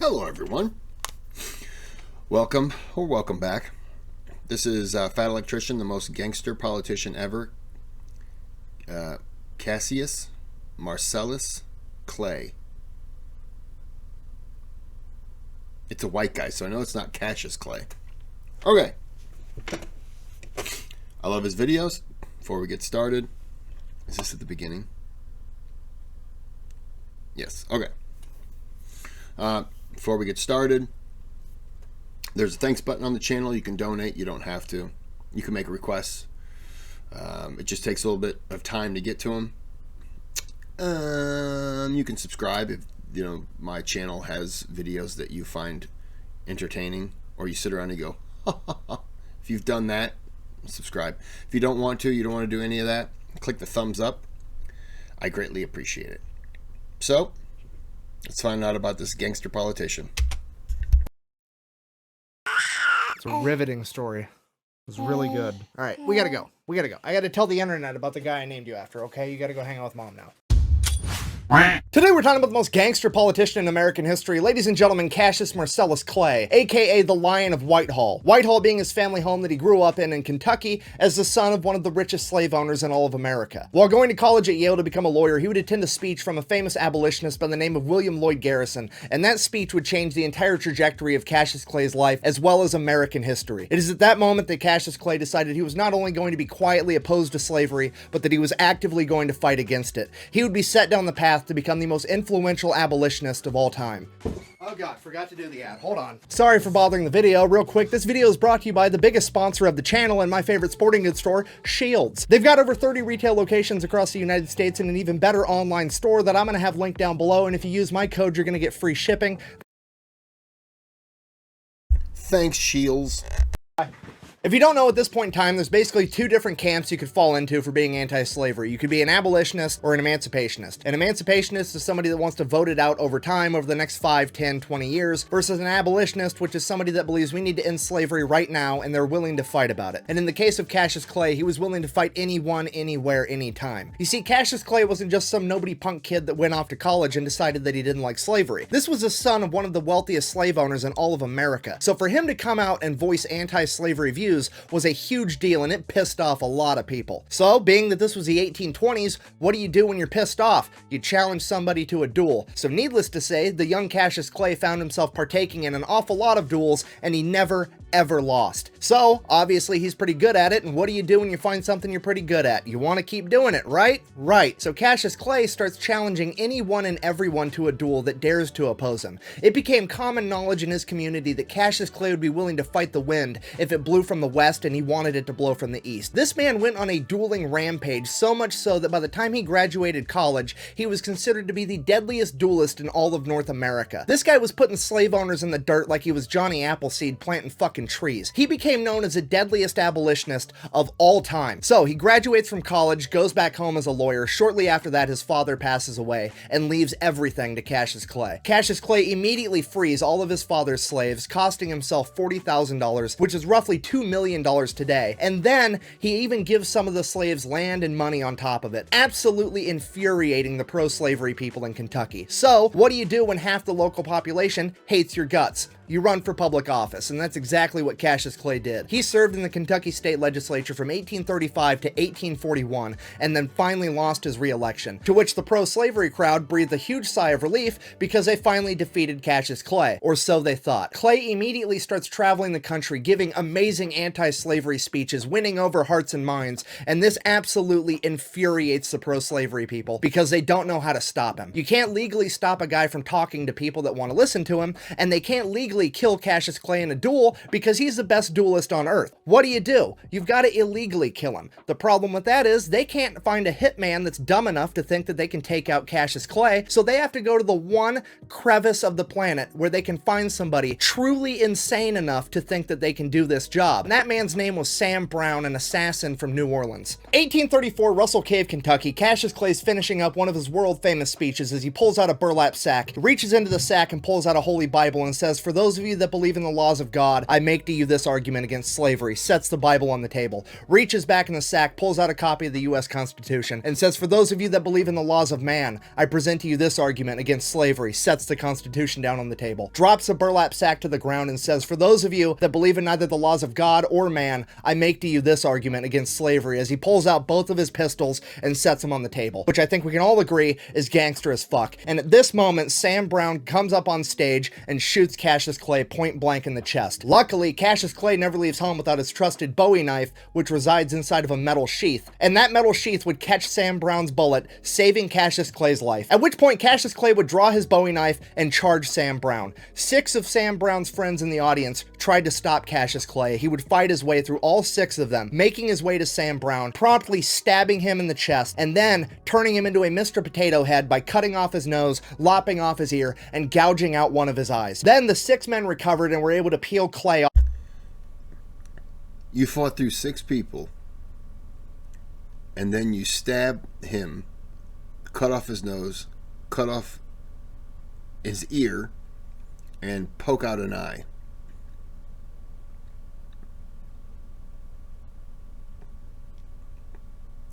Hello everyone. Welcome back. This is Fat Electrician, the most gangster politician ever. Cassius, Marcellus, Clay. It's a white guy, so I know it's not Cassius Clay. Okay. I love his videos. Before we get started, is this at the beginning? Yes. Okay. Before we get started, there's a thanks button on the channel. You can donate. You don't have to. You can make requests. It just takes a little bit of time to get to them. You can subscribe if my channel has videos that you find entertaining, or you sit around and go, ha, ha, ha. If you've done that, subscribe. If you don't want to, you don't want to do any of that, click the thumbs up. I greatly appreciate it. So let's find out about this gangster politician. It's a riveting story. It was really good. All right, we gotta go. I gotta tell the internet about the guy I named you after, okay? You gotta go hang out with Mom now. Today we're talking about the most gangster politician in American history, ladies and gentlemen, Cassius Marcellus Clay, aka the Lion of Whitehall. Whitehall being his family home that he grew up in Kentucky as the son of one of the richest slave owners in all of America. While going to college at Yale to become a lawyer, he would attend a speech from a famous abolitionist by the name of William Lloyd Garrison, and that speech would change the entire trajectory of Cassius Clay's life as well as American history. It is at that moment that Cassius Clay decided he was not only going to be quietly opposed to slavery, but that he was actively going to fight against it. He would be set down the path to become the most influential abolitionist of all time. Oh god, forgot to do the ad. Hold on. Sorry for bothering the video. Real quick, this video is brought to you by the biggest sponsor of the channel and my favorite sporting goods store, Shields. They've got over 30 retail locations across the United States and an even better online store that I'm going to have linked down below, and if you use my code, you're going to get free shipping. Thanks, Shields. If you don't know, at this point in time, there's basically two different camps you could fall into for being anti-slavery. You could be an abolitionist or an emancipationist. An emancipationist is somebody that wants to vote it out over time, over the next 5, 10, 20 years, versus an abolitionist, which is somebody that believes we need to end slavery right now, and they're willing to fight about it. And in the case of Cassius Clay, he was willing to fight anyone, anywhere, anytime. You see, Cassius Clay wasn't just some nobody punk kid that went off to college and decided that he didn't like slavery. This was the son of one of the wealthiest slave owners in all of America. So for him to come out and voice anti-slavery views was a huge deal, and it pissed off a lot of people. So, being that this was the 1820s, what do you do when you're pissed off? You challenge somebody to a duel. So needless to say, the young Cassius Clay found himself partaking in an awful lot of duels, and he never ever lost. So, obviously he's pretty good at it, and what do you do when you find something you're pretty good at? You want to keep doing it, right? Right. So Cassius Clay starts challenging anyone and everyone to a duel that dares to oppose him. It became common knowledge in his community that Cassius Clay would be willing to fight the wind if it blew from the west and he wanted it to blow from the east. This man went on a dueling rampage, so much so that by the time he graduated college, he was considered to be the deadliest duelist in all of North America. This guy was putting slave owners in the dirt like he was Johnny Appleseed planting fucking trees. He became known as the deadliest abolitionist of all time. So he graduates from college, goes back home as a lawyer. Shortly after that, his father passes away and leaves everything to Cassius Clay. Cassius Clay immediately frees all of his father's slaves, costing himself $40,000, which is roughly $2 million today. And then he even gives some of the slaves land and money on top of it, absolutely infuriating the pro-slavery people in Kentucky. So what do you do when half the local population hates your guts? You run for public office, and that's exactly what Cassius Clay did. He served in the Kentucky State Legislature from 1835 to 1841, and then finally lost his re-election, to which the pro-slavery crowd breathed a huge sigh of relief because they finally defeated Cassius Clay, or so they thought. Clay immediately starts traveling the country, giving amazing anti-slavery speeches, winning over hearts and minds, and this absolutely infuriates the pro-slavery people because they don't know how to stop him. You can't legally stop a guy from talking to people that want to listen to him, and they can't legally kill Cassius Clay in a duel because he's the best duelist on earth. What do? You've got to illegally kill him. The problem with that is they can't find a hitman that's dumb enough to think that they can take out Cassius Clay, so they have to go to the one crevice of the planet where they can find somebody truly insane enough to think that they can do this job. And that man's name was Sam Brown, an assassin from New Orleans. 1834, Russell Cave, Kentucky. Cassius Clay's finishing up one of his world famous speeches as he pulls out a burlap sack, reaches into the sack and pulls out a holy Bible and says, "For those those of you that believe in the laws of God, I make to you this argument against slavery, sets the Bible on the table, reaches back in the sack, pulls out a copy of the U.S. Constitution, and says, for those of you that believe in the laws of man, I present to you this argument against slavery, sets the Constitution down on the table, drops a burlap sack to the ground and says, for those of you that believe in neither the laws of God or man, I make to you this argument against slavery, as he pulls out both of his pistols and sets them on the table, which I think we can all agree is gangster as fuck. And at this moment, Sam Brown comes up on stage and shoots Cassius Clay point blank in the chest. Luckily, Cassius Clay never leaves home without his trusted Bowie knife, which resides inside of a metal sheath, and that metal sheath would catch Sam Brown's bullet, saving Cassius Clay's life, at which point Cassius Clay would draw his Bowie knife and charge Sam Brown. 6 of Sam Brown's friends in the audience tried to stop Cassius Clay. He would fight his way through all 6 of them, making his way to Sam Brown, promptly stabbing him in the chest, and then turning him into a Mr. Potato Head by cutting off his nose, lopping off his ear, and gouging out one of his eyes. Then the 6 men recovered and were able to peel Clay off. You fought through 6 people, and then you stab him, cut off his nose, cut off his ear, and poke out an eye.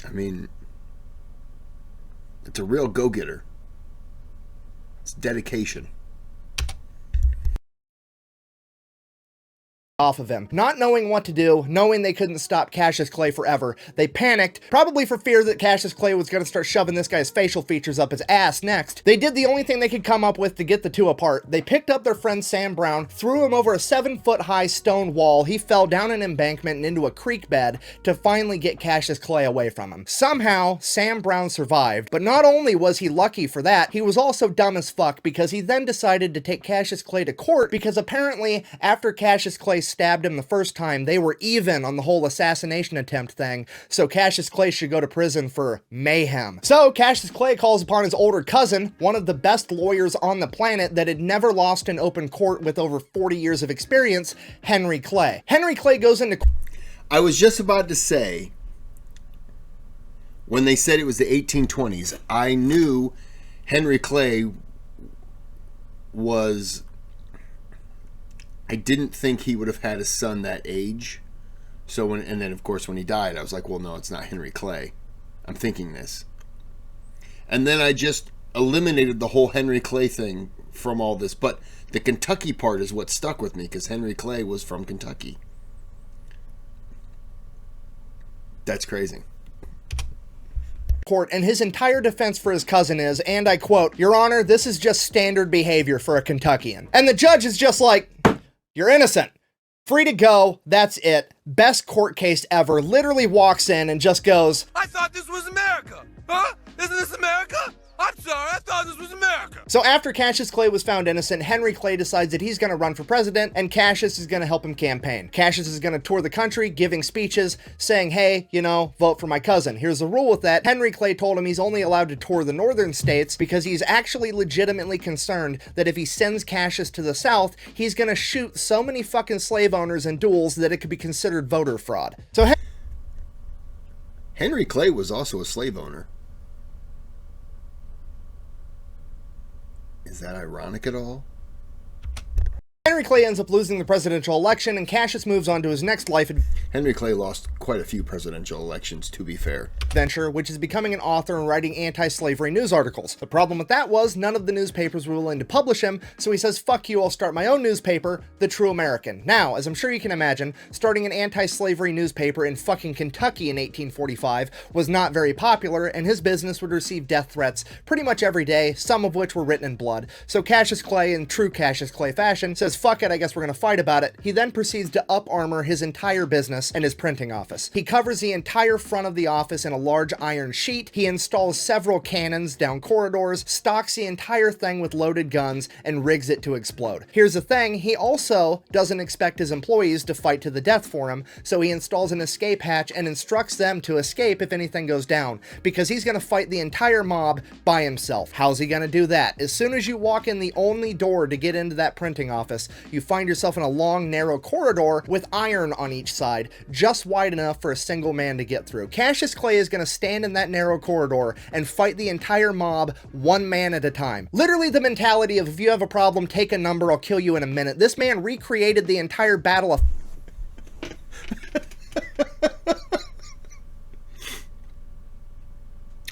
I mean, it's a real go-getter. It's dedication. Off of him. Not knowing what to do, knowing they couldn't stop Cassius Clay forever, they panicked, probably for fear that Cassius Clay was going to start shoving this guy's facial features up his ass next. They did the only thing they could come up with to get the two apart. They picked up their friend Sam Brown, threw him over a 7-foot-high stone wall. He fell down an embankment and into a creek bed to finally get Cassius Clay away from him. Somehow, Sam Brown survived, but not only was he lucky for that, he was also dumb as fuck, because he then decided to take Cassius Clay to court, because apparently after Cassius Clay stabbed him the first time, they were even on the whole assassination attempt thing, so Cassius Clay should go to prison for mayhem. So Cassius Clay calls upon his older cousin, one of the best lawyers on the planet that had never lost in open court with over 40 years of experience, Henry Clay. Henry Clay goes into... I was just about to say, when they said it was the 1820s, I knew Henry Clay was... I didn't think he would have had a son that age. So and then of course when he died, I was like, well, no, it's not Henry Clay. I'm thinking this. And then I just eliminated the whole Henry Clay thing from all this. But the Kentucky part is what stuck with me, because Henry Clay was from Kentucky. That's crazy. Court, and his entire defense for his cousin is, and I quote, "Your Honor, this is just standard behavior for a Kentuckian." And the judge is just like, "You're innocent. Free to go. That's it. Best court case ever." Literally walks in and just goes, "I thought this was America. Huh? Isn't this America? I'm sorry, I thought this was America." So after Cassius Clay was found innocent, Henry Clay decides that he's going to run for president, and Cassius is going to help him campaign. Cassius is going to tour the country, giving speeches, saying, hey, you know, vote for my cousin. Here's the rule with that. Henry Clay told him he's only allowed to tour the northern states because he's actually legitimately concerned that if he sends Cassius to the south, he's going to shoot so many fucking slave owners in duels that it could be considered voter fraud. So Henry Clay was also a slave owner. Is that ironic at all? Henry Clay ends up losing the presidential election, and Cassius moves on to his next life Henry Clay lost quite a few presidential elections, to be fair. Adventure, which is becoming an author and writing anti-slavery news articles. The problem with that was none of the newspapers were willing to publish him, so he says, fuck you, I'll start my own newspaper, The True American. Now, as I'm sure you can imagine, starting an anti-slavery newspaper in fucking Kentucky in 1845 was not very popular, and his business would receive death threats pretty much every day, some of which were written in blood. So Cassius Clay, in true Cassius Clay fashion, says, fuck it, I guess we're gonna fight about it. He then proceeds to up-armor his entire business and his printing office. He covers the entire front of the office in a large iron sheet. He installs several cannons down corridors, stocks the entire thing with loaded guns, and rigs it to explode. Here's the thing, he also doesn't expect his employees to fight to the death for him, so he installs an escape hatch and instructs them to escape if anything goes down, because he's gonna fight the entire mob by himself. How's he gonna do that? As soon as you walk in the only door to get into that printing office, you find yourself in a long, narrow corridor with iron on each side, just wide enough for a single man to get through. Cassius Clay is going to stand in that narrow corridor and fight the entire mob one man at a time. Literally the mentality of, if you have a problem, take a number, I'll kill you in a minute. This man recreated the entire battle of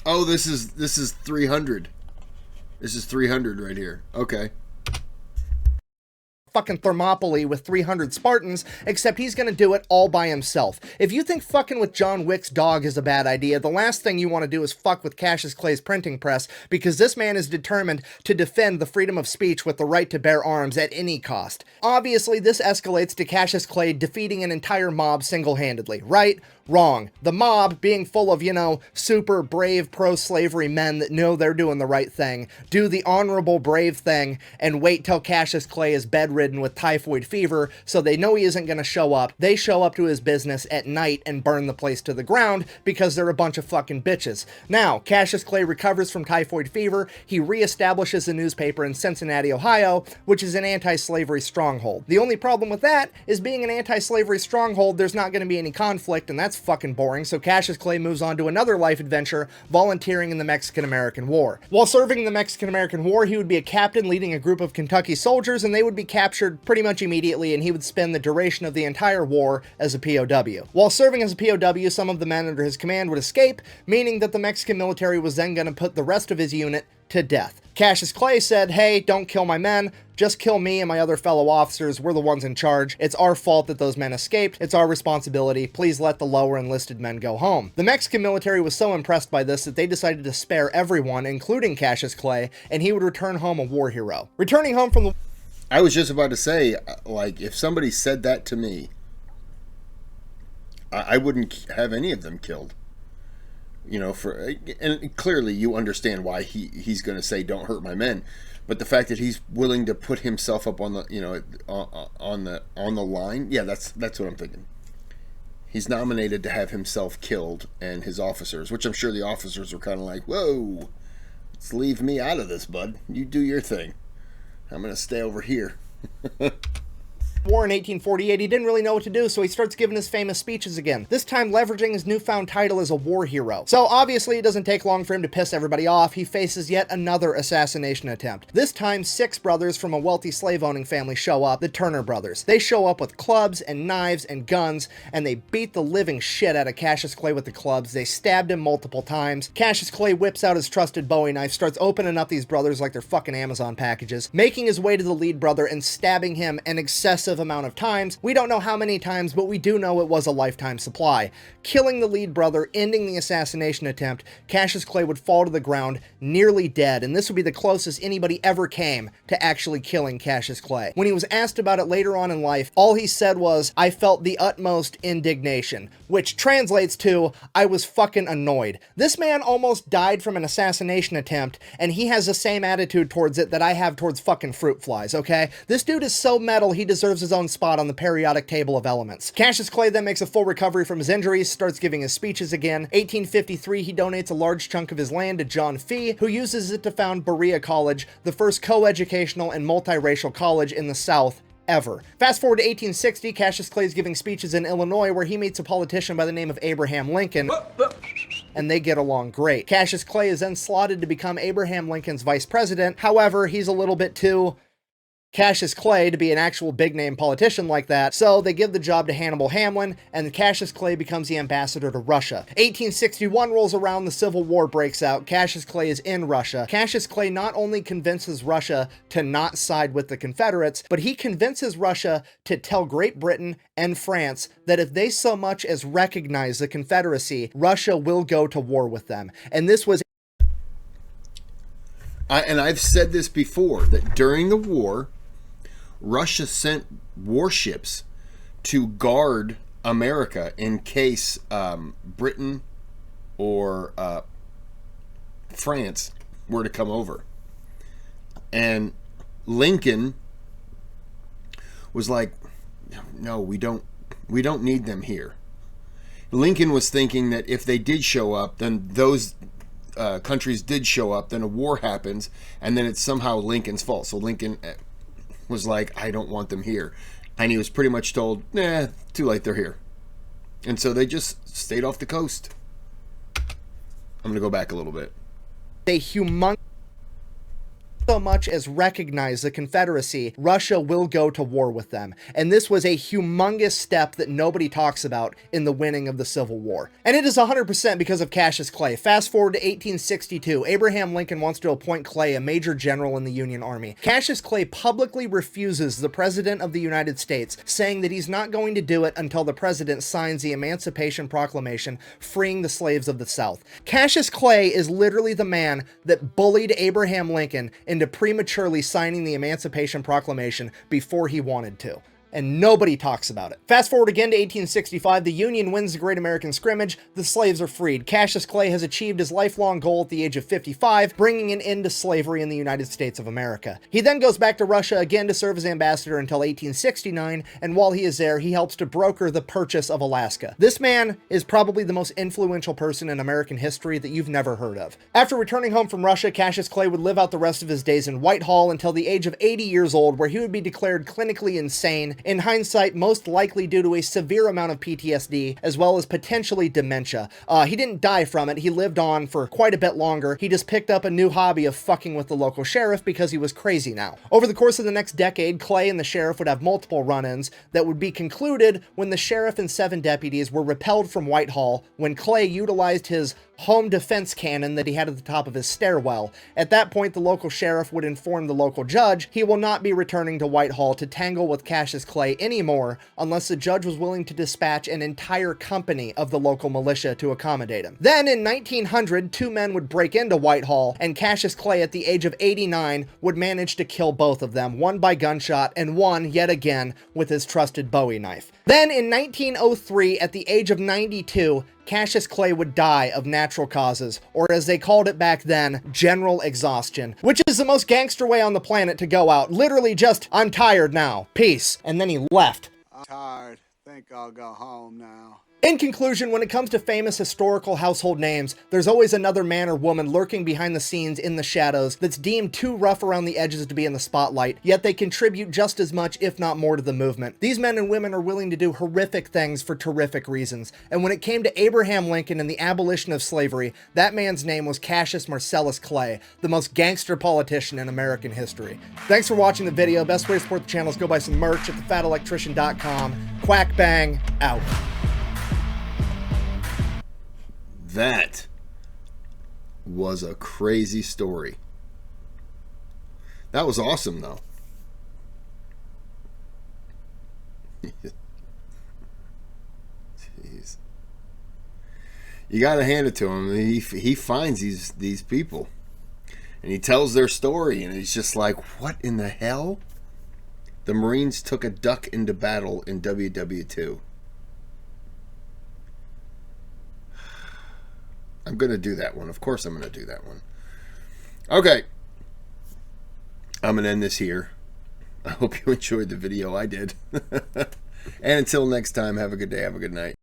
Oh, this is 300. This is 300 right here. Okay. fucking Thermopylae with 300 Spartans, except he's gonna do it all by himself. If you think fucking with John Wick's dog is a bad idea, the last thing you want to do is fuck with Cassius Clay's printing press, because this man is determined to defend the freedom of speech with the right to bear arms at any cost. Obviously, this escalates to Cassius Clay defeating an entire mob single-handedly. Right? Wrong. The mob, being full of, you know, super brave pro-slavery men that know they're doing the right thing, do the honorable brave thing and wait till Cassius Clay is bedridden with typhoid fever, so they know he isn't going to show up. They show up to his business at night and burn the place to the ground because they're a bunch of fucking bitches. Now, Cassius Clay recovers from typhoid fever. He reestablishes a newspaper in Cincinnati, Ohio, which is an anti-slavery stronghold. The only problem with that is, being an anti-slavery stronghold, there's not going to be any conflict, and that's fucking boring, so Cassius Clay moves on to another life adventure, volunteering in the Mexican-American War. While serving in the Mexican-American War, he would be a captain leading a group of Kentucky soldiers, and they would be captured pretty much immediately, and he would spend the duration of the entire war as a POW. While serving as a POW, some of the men under his command would escape, meaning that the Mexican military was then going to put the rest of his unit to death. Cassius Clay said, "Hey, don't kill my men, just kill me and my other fellow officers. We're the ones in charge. It's our fault that those men escaped. It's our responsibility. Please let the lower enlisted men go home." The Mexican military was so impressed by this that they decided to spare everyone, including Cassius Clay, and he would return home a war hero. Returning home from the... I was just about to say, like, if somebody said that to me, I wouldn't have any of them killed. You know, and clearly you understand why he's going to say, "Don't hurt my men," but the fact that he's willing to put himself up on the, you know, on the line, yeah, that's what I'm thinking. He's nominated to have himself killed and his officers, which I'm sure the officers were kind of like, "Whoa, let's leave me out of this, bud. You do your thing. I'm going to stay over here." War in 1848, he didn't really know what to do, so he starts giving his famous speeches again, this time leveraging his newfound title as a war hero. So obviously it doesn't take long for him to piss everybody off. He faces yet another assassination attempt. This time 6 brothers from a wealthy slave-owning family show up, the Turner brothers. They show up with clubs and knives and guns, and they beat the living shit out of Cassius Clay with the clubs. They stabbed him multiple times. Cassius Clay whips out his trusted Bowie knife, starts opening up these brothers like they're fucking Amazon packages, making his way to the lead brother and stabbing him an excessive amount of times. We don't know how many times, but we do know it was a lifetime supply. Killing the lead brother, ending the assassination attempt, Cassius Clay would fall to the ground, nearly dead, and this would be the closest anybody ever came to actually killing Cassius Clay. When he was asked about it later on in life, all he said was, "I felt the utmost indignation," which translates to, "I was fucking annoyed." This man almost died from an assassination attempt, and he has the same attitude towards it that I have towards fucking fruit flies, okay? This dude is so metal, he deserves his own spot on the periodic table of elements. Cassius Clay then makes a full recovery from his injuries, starts giving his speeches again. 1853, he donates a large chunk of his land to John Fee, who uses it to found Berea College, the first co-educational and multiracial college in the South ever. Fast forward to 1860, Cassius Clay is giving speeches in Illinois, where he meets a politician by the name of Abraham Lincoln, and they get along great. Cassius Clay is then slotted to become Abraham Lincoln's vice president. However, he's a little bit too Cassius Clay to be an actual big-name politician like that, so they give the job to Hannibal Hamlin, and Cassius Clay becomes the ambassador to Russia. 1861 rolls around, the Civil War breaks out, Cassius Clay is in Russia. Cassius Clay not only convinces Russia to not side with the Confederates, but he convinces Russia to tell Great Britain and France that if they so much as recognize the Confederacy, Russia will go to war with them. And this was... And I've said this before, that during the war, Russia sent warships to guard America in case Britain or France were to come over. And Lincoln was like, "No, we don't need them here." Lincoln was thinking that if they did show up, then those countries did show up, then a war happens, and then it's somehow Lincoln's fault. So Lincoln was like, "I don't want them here," and he was pretty much told, "Nah, too late, they're here." And so they just stayed off the coast. I'm going to go back a little bit. A humongous so much as recognize the Confederacy, Russia will go to war with them. And this was a humongous step that nobody talks about in the winning of the Civil War. And it is 100% because of Cassius Clay. Fast forward to 1862, Abraham Lincoln wants to appoint Clay a major general in the Union Army. Cassius Clay publicly refuses the President of the United States, saying that he's not going to do it until the President signs the Emancipation Proclamation freeing the slaves of the South. Cassius Clay is literally the man that bullied Abraham Lincoln into prematurely signing the Emancipation Proclamation before he wanted to. And nobody talks about it. Fast forward again to 1865, the Union wins the Great American Scrimmage, the slaves are freed. Cassius Clay has achieved his lifelong goal at the age of 55, bringing an end to slavery in the United States of America. He then goes back to Russia again to serve as ambassador until 1869, and while he is there, he helps to broker the purchase of Alaska. This man is probably the most influential person in American history that you've never heard of. After returning home from Russia, Cassius Clay would live out the rest of his days in Whitehall until the age of 80 years old, where he would be declared clinically insane, in hindsight, most likely due to a severe amount of PTSD, as well as potentially dementia. He didn't die from it, he lived on for quite a bit longer. He just picked up a new hobby of fucking with the local sheriff because he was crazy now. Over the course of the next decade, Clay and the sheriff would have multiple run-ins that would be concluded when the sheriff and 7 deputies were repelled from Whitehall when Clay utilized his home defense cannon that he had at the top of his stairwell. At that point, the local sheriff would inform the local judge he will not be returning to Whitehall to tangle with Cassius Clay anymore unless the judge was willing to dispatch an entire company of the local militia to accommodate him. Then in 1900, 2 men would break into Whitehall, and Cassius Clay at the age of 89 would manage to kill both of them, one by gunshot and one, yet again, with his trusted Bowie knife. Then in 1903, at the age of 92, Cassius Clay would die of natural causes, or as they called it back then, general exhaustion, which is the most gangster way on the planet to go out. Literally just, I'm tired now, peace. And then he left. I'm tired. Think I'll go home now. In conclusion, when it comes to famous historical household names, there's always another man or woman lurking behind the scenes in the shadows that's deemed too rough around the edges to be in the spotlight, yet they contribute just as much, if not more, to the movement. These men and women are willing to do horrific things for terrific reasons, and when it came to Abraham Lincoln and the abolition of slavery, that man's name was Cassius Marcellus Clay, the most gangster politician in American history. Thanks for watching the video. Best way to support the channel is go buy some merch at thefatelectrician.com. Quack bang, out. That was a crazy story. That was awesome, though. Jeez. You gotta hand it to him. He finds these people, and he tells their story, and he's just like, what in the hell? The Marines took a duck into battle in WW2. I'm going to do that one. Of course I'm going to do that one. Okay. I'm going to end this here. I hope you enjoyed the video. I did. And until next time, have a good day. Have a good night.